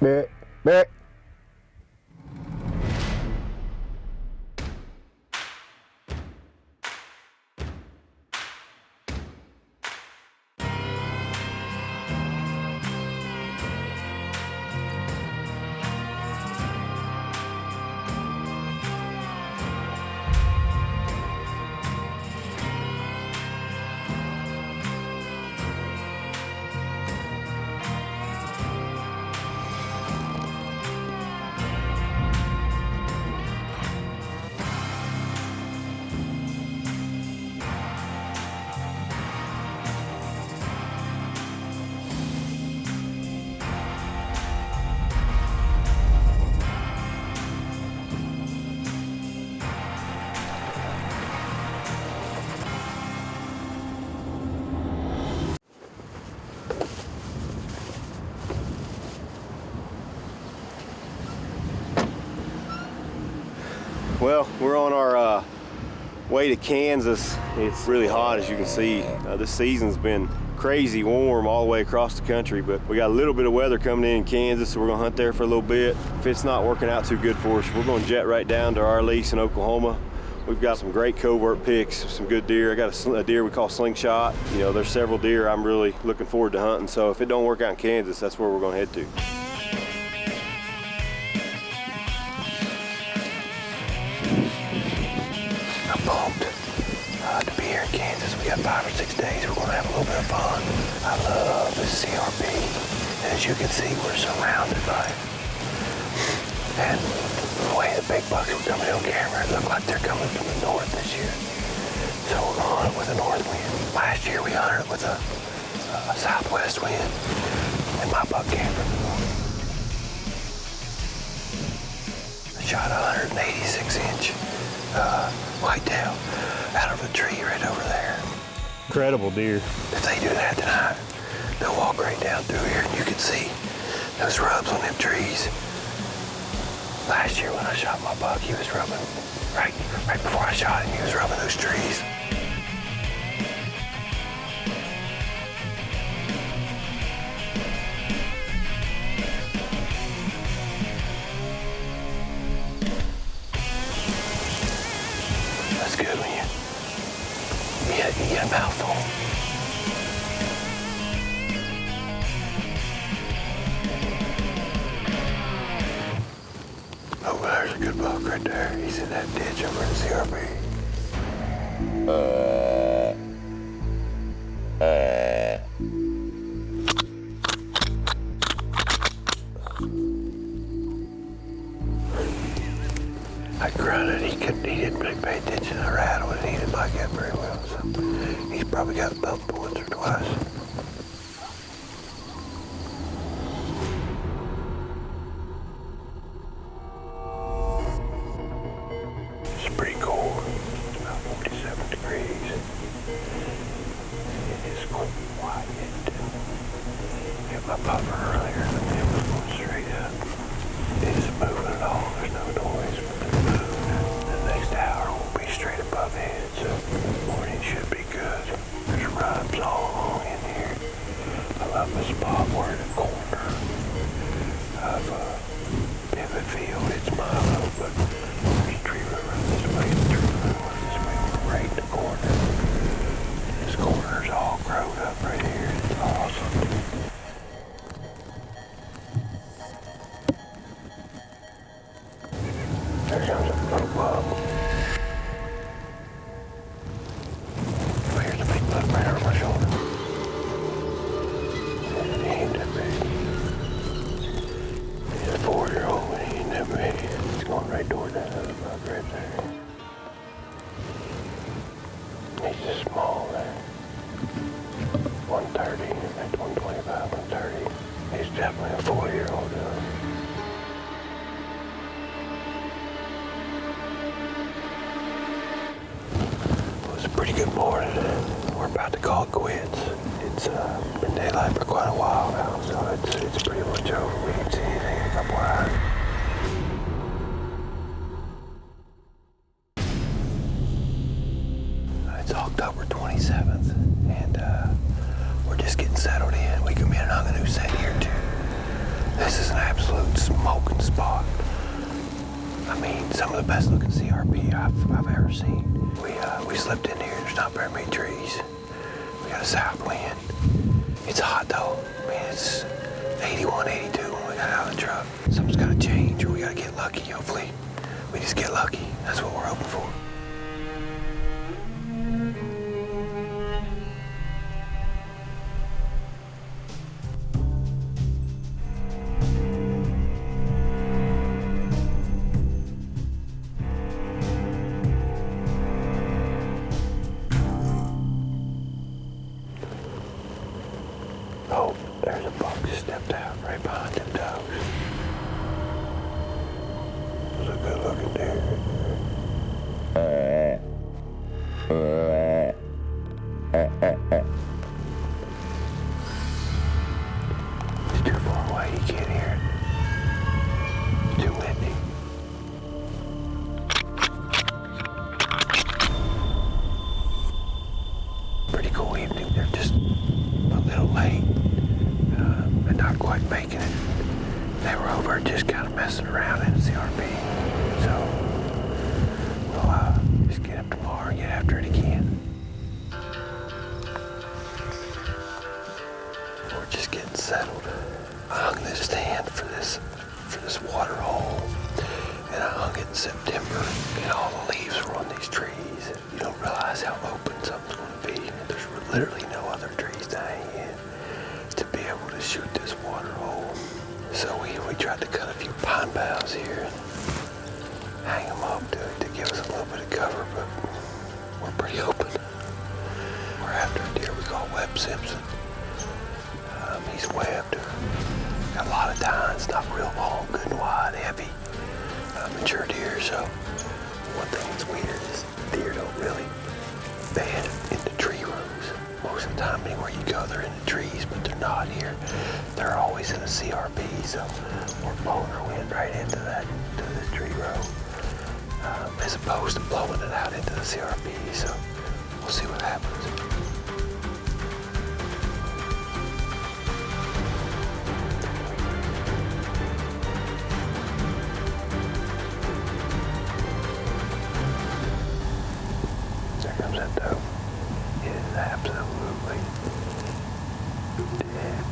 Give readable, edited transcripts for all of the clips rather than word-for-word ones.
Back, back. Well, we're on our way to Kansas. It's really hot, as you can see. This season's been crazy warm all the way across the country, but we got a little bit of weather coming in Kansas, so we're gonna hunt there for a little bit. If it's not working out too good for us, we're gonna jet right down to our lease in Oklahoma. We've got some great covert picks, some good deer. I got a deer we call Slingshot. You know, there's several deer I'm really looking forward to hunting, so if it don't work out in Kansas, that's where we're gonna head to. To be here in Kansas. We got 5 or 6 days. We're gonna have a little bit of fun. I love this CRP. As you can see, we're surrounded by it. And the way the big bucks were coming on camera, it looked like they're coming from the north this year. So we're gonna hunt it with a north wind. Last year we hunted it with a southwest wind, and my buck came from the north. I shot a 186-inch whitetail out of a tree right over there. Incredible deer. If they do that tonight, they'll walk right down through here and you can see those rubs on them trees. Last year when I shot my buck, he was rubbing, right before I shot him, he was rubbing those trees. That's good when you get a mouthful. Oh, there's a good buck right there. He's in that ditch over in the CRP. I grunted. He didn't really pay attention to the rattle, and he didn't like that very well. So he's probably got bumped once or twice. It's pretty cold. It's about 47 degrees. It is quiet. Hit my puffer earlier, and it was going straight up. It isn't moving at all. There's no noise. The next hour will be straight above head, so the morning should be good. There's rubs all along in here. I love the spot. We're in a corner of a pivot field. It's Milo, but there's a tree room right this way, and a tree room right this way. We're right in the corner. This corner's all grown up right here. It's awesome. There comes a little bug. Oh, here's a big bug right over my shoulder. He ain't that big. He's a 4-year-old, but he ain't that big. He's going right toward that other bug right there. He's just small there. 130, maybe 125, 130. He's definitely a 4-year-old. Pretty good morning. We're about to call it quits. It's been daylight for quite a while now, so it's pretty much over. We didn't see anything in a couple hours. It's October 27th, and we're just getting settled in. We can be in an Anganoo set here too. This is an absolute smoking spot. I mean, some of the best looking CRP I've ever seen. We slipped in here. There's not very many trees. We got a south wind. It's hot though. I mean, it's 81, 82 when we got out of the truck. Something's got to change, or we got to get lucky. Hopefully, we just get lucky. That's what we're hoping for. Oh, there's a buck just stepped out right behind them dogs. It's a good looking deer. He's too far away, he can't hear it. It's too windy. Pretty cool evening. They're just a little late. And not quite making it. They were over just kind of messing around in the CRP. So we'll just get up tomorrow and get after it again. We're just getting settled. I hung this stand for this water hole, and I hung it in September, and all the leaves were on these trees. You don't realize how open something's going to be. There's literally no other trees to hang in to be able to shoot this water hole. So we tried to cut a few pine boughs here and hang them up to give us a little bit of cover, but we're pretty open. We're after a deer we call Webb Simpson. He's webbed. Got a lot of tines, not real long, good and wide, heavy, mature deer. So one thing that's weird is deer don't really bed into tree rows. Most of the time, anywhere you go, they're in the trees, but they're not here. They're always in a CRP, so we're blowing our wind right into this tree row, as opposed to blowing it out into the CRP. So we'll see what happens. There comes that doe. It is absolutely dead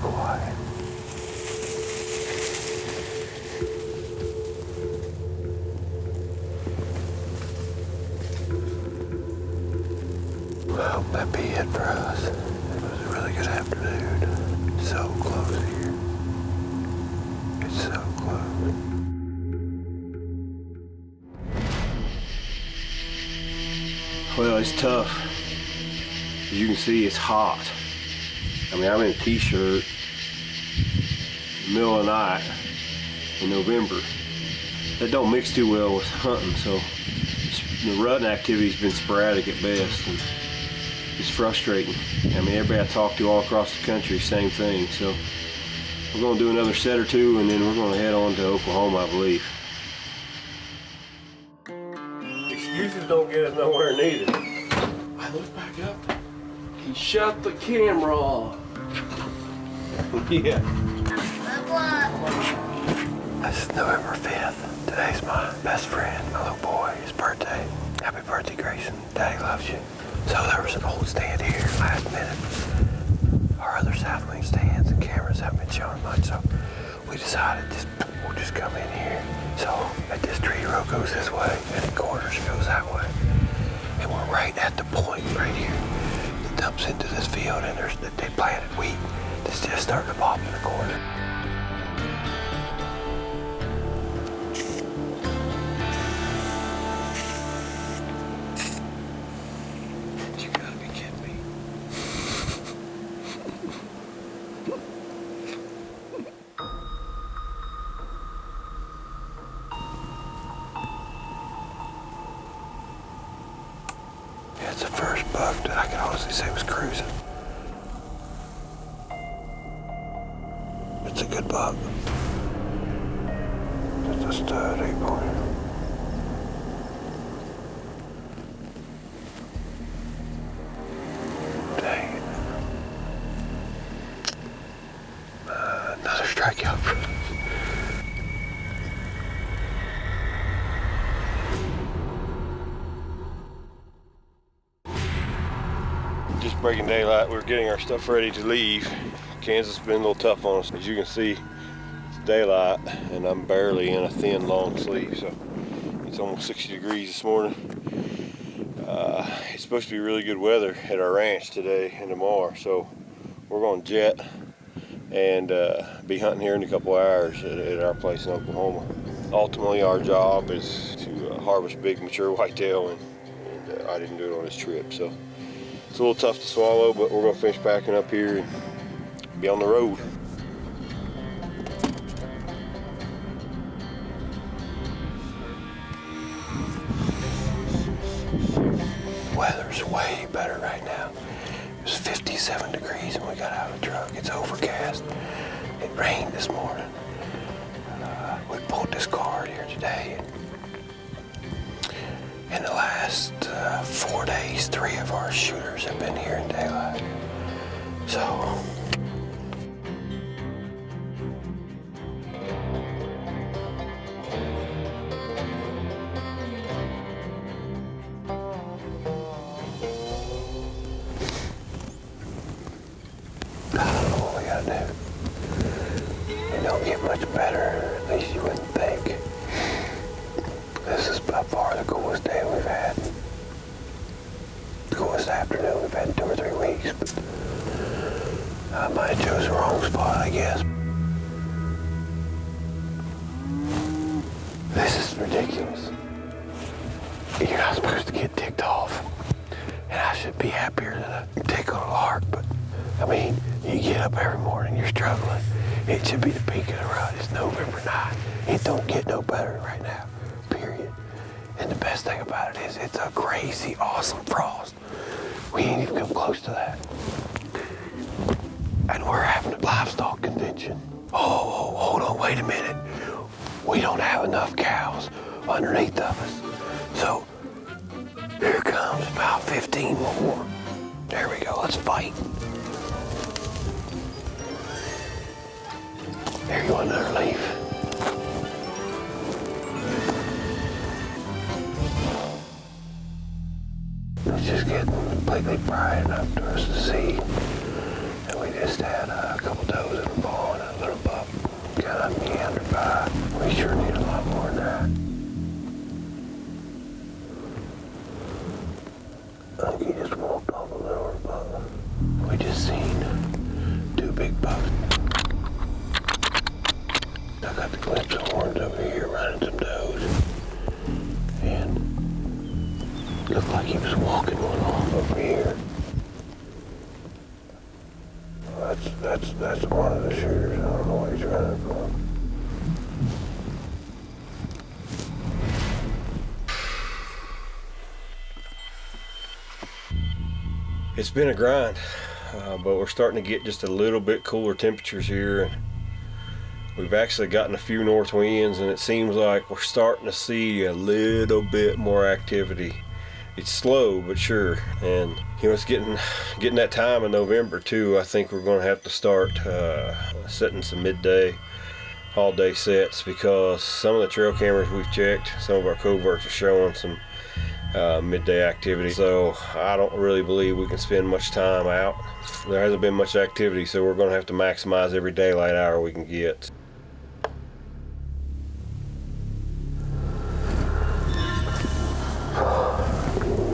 quiet. Well, that'd be it for us. It was a really good afternoon. So close here. It's so close. Well, it's tough. As you can see, it's hot. I mean, I'm in a t-shirt, middle of the night in November. That don't mix too well with hunting, so the rutting activity's been sporadic at best, and it's frustrating. I mean, everybody I talk to all across the country, same thing. So we're gonna do another set or two, and then we're gonna head on to Oklahoma, I believe. Excuses don't get us nowhere neither. I looked back up. He shut the camera off. Yeah. It's November 5th. Today's my best friend, my little boy, his birthday. Happy birthday, Grayson. Daddy loves you. So there was an old stand here last minute. Our other South Wing stands and cameras haven't been showing much, so we decided we'll just come in here. So at this tree row goes this way, and the corners goes that way. And we're right at the point right here that dumps into this field, and they planted wheat that's just starting to pop in the corner. You gotta be kidding me. Yeah, it's the first buck that I can honestly say was cruising. It's a good buck. It's a stud 8-pointer. Dang it. Another strikeout breaking daylight. We're getting our stuff ready to leave. Kansas has been a little tough on us. As you can see, it's daylight and I'm barely in a thin long sleeve, so it's almost 60 degrees this morning. It's supposed to be really good weather at our ranch today and tomorrow, so we're going to jet and be hunting here in a couple hours at our place in Oklahoma. Ultimately, our job is to harvest big mature whitetail, and I didn't do it on this trip, so it's a little tough to swallow, but we're going to finish packing up here and be on the road. Weather's way better right now. It was 57 degrees when we got out of the truck. It's overcast. It rained this morning. We pulled this card here today. In the last 4 days, 3 of our shooters have been here in daylight. So, it don't get much better, at least you wouldn't think. This is by far the coolest day we've had. The coolest afternoon we've had in 2 or 3 weeks, but I might have chose the wrong spot, I guess. This is ridiculous. You're not supposed to get ticked off. And I should be happier than a tick on a lark, but I mean, you get up every morning, you're struggling. It should be the peak of the rut. It's November 9th. It don't get no better right now, period. And the best thing about it is it's a crazy, awesome frost. We ain't even come close to that. And we're having a livestock convention. Oh, hold on, wait a minute. We don't have enough cows underneath of us. So here comes about 15 more. There we go, let's fight. There you want another leaf. It's just getting completely bright enough for us to see. And we just had a couple does in the ball and a little buck kind of meandered by. We sure need a lot more than that. I think he just walked off a little buck. We just seen 2 big bucks. I got the glimpse of horns over here running some does. And looked like he was walking one off over here. That's one of the shooters. I don't know what he's running for. It's been a grind, but we're starting to get just a little bit cooler temperatures here. We've actually gotten a few north winds, and it seems like we're starting to see a little bit more activity. It's slow but sure, and you know, it's getting that time in November too. I think we're going to have to start setting some midday, all day sets, because some of the trail cameras we've checked, some of our coverts are showing some midday activity. So I don't really believe we can spend much time out. There hasn't been much activity, so we're going to have to maximize every daylight hour we can get.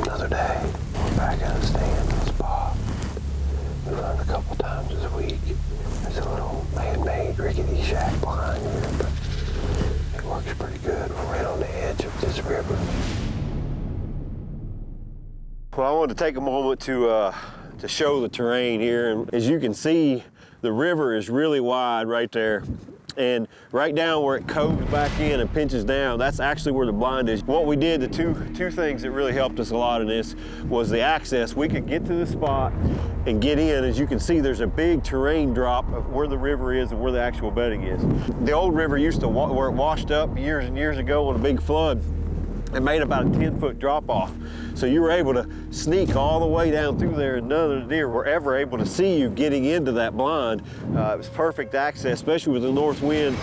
Another day, we're back at the stand spot. We run a couple times this week. There's a little man-made rickety shack behind here, but it works pretty good. We're right on the edge of this river. Well, I wanted to take a moment to show the terrain here, and as you can see, the river is really wide right there. And right down where it coves back in and pinches down, that's actually where the blind is. What we did, the two things that really helped us a lot in this was the access. We could get to the spot and get in. As you can see, there's a big terrain drop of where the river is and where the actual bedding is. The old river used to, where it washed up years and years ago on a big flood, it made about a 10-foot drop off. So you were able to sneak all the way down through there, and none of the deer were ever able to see you getting into that blind. It was perfect access, especially with the north wind.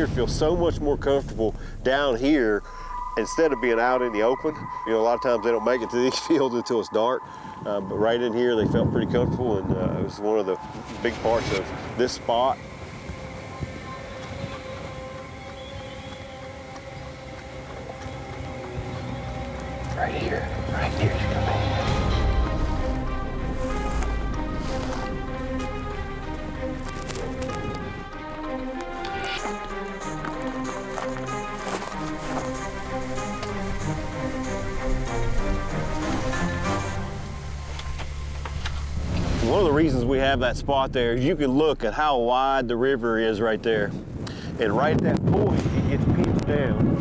deer feel so much more comfortable down here instead of being out in the open. You know, a lot of times they don't make it to these fields until it's dark, but right in here they felt pretty comfortable, and it was one of the big parts of this spot. Right here you come in. One of the reasons we have that spot there is you can look at how wide the river is right there. And right at that point, it gets pinched down.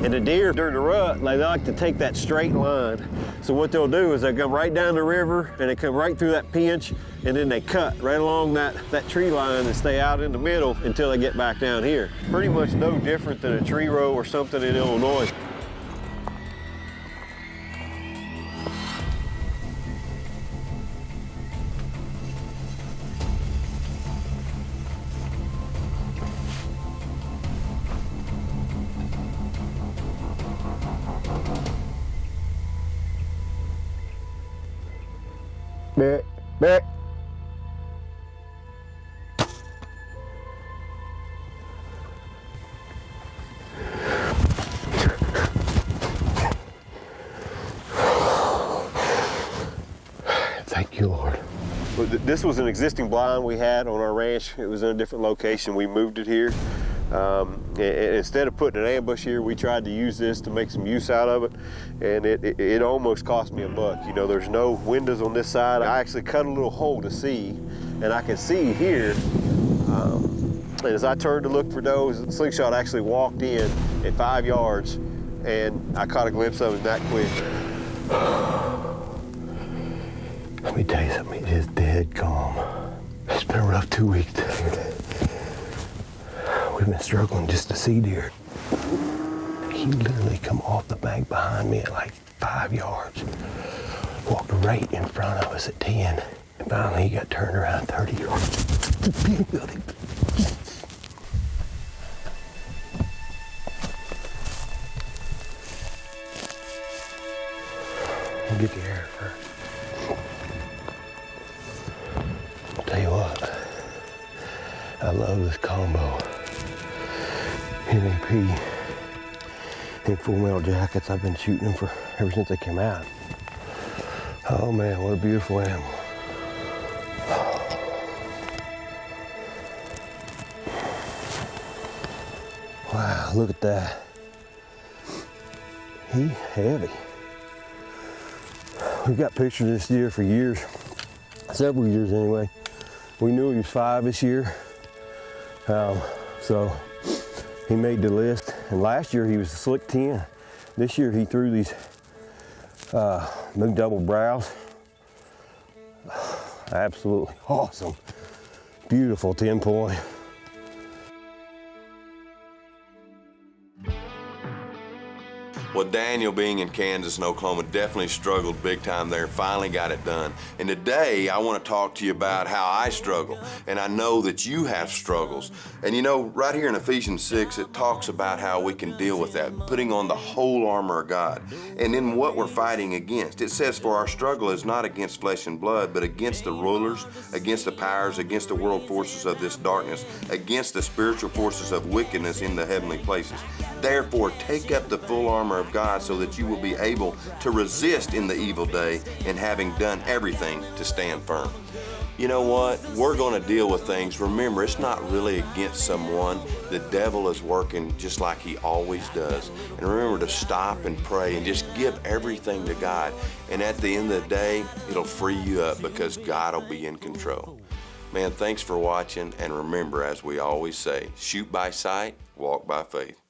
And the deer during the rut, they like to take that straight line. So what they'll do is they come right down the river and they come right through that pinch, and then they cut right along that tree line and stay out in the middle until they get back down here. Pretty much no different than a tree row or something in Illinois. Back. Thank you, Lord. This was an existing blind we had on our ranch. It was in a different location. We moved it here. And instead of putting an ambush here, we tried to use this to make some use out of it, and it almost cost me $1. You know, there's no windows on this side. I actually cut a little hole to see, and I can see here. And as I turned to look for does, the slingshot actually walked in at 5 yards, and I caught a glimpse of him that quick. Let me tell you something, he's just dead calm. It's been a rough 2 weeks. We've been struggling just to see deer. He literally come off the bank behind me at like 5 yards, walked right in front of us at 10, and finally he got turned around 30 yards. We'll get the air first. I'll tell you what, I love this combo. MAP and full metal jackets. I've been shooting them ever since they came out. Oh man, what a beautiful animal. Wow, look at that. He's heavy. We've got pictures of this deer for years, several years anyway. We knew he was 5 this year, so he made the list, and last year he was a slick 10. This year he threw these big double brows. Absolutely awesome. Beautiful 10-point. Well, Daniel, being in Kansas and Oklahoma, definitely struggled big time there, finally got it done. And today, I want to talk to you about how I struggle, and I know that you have struggles. And you know, right here in Ephesians 6, it talks about how we can deal with that, putting on the whole armor of God. And in what we're fighting against, it says, for our struggle is not against flesh and blood, but against the rulers, against the powers, against the world forces of this darkness, against the spiritual forces of wickedness in the heavenly places. Therefore, take up the full armor of God so that you will be able to resist in the evil day, and having done everything, to stand firm. You know what? We're going to deal with things. Remember, it's not really against someone. The devil is working just like he always does. And remember to stop and pray and just give everything to God. And at the end of the day, it'll free you up because God will be in control. Man, thanks for watching. And remember, as we always say, shoot by sight, walk by faith.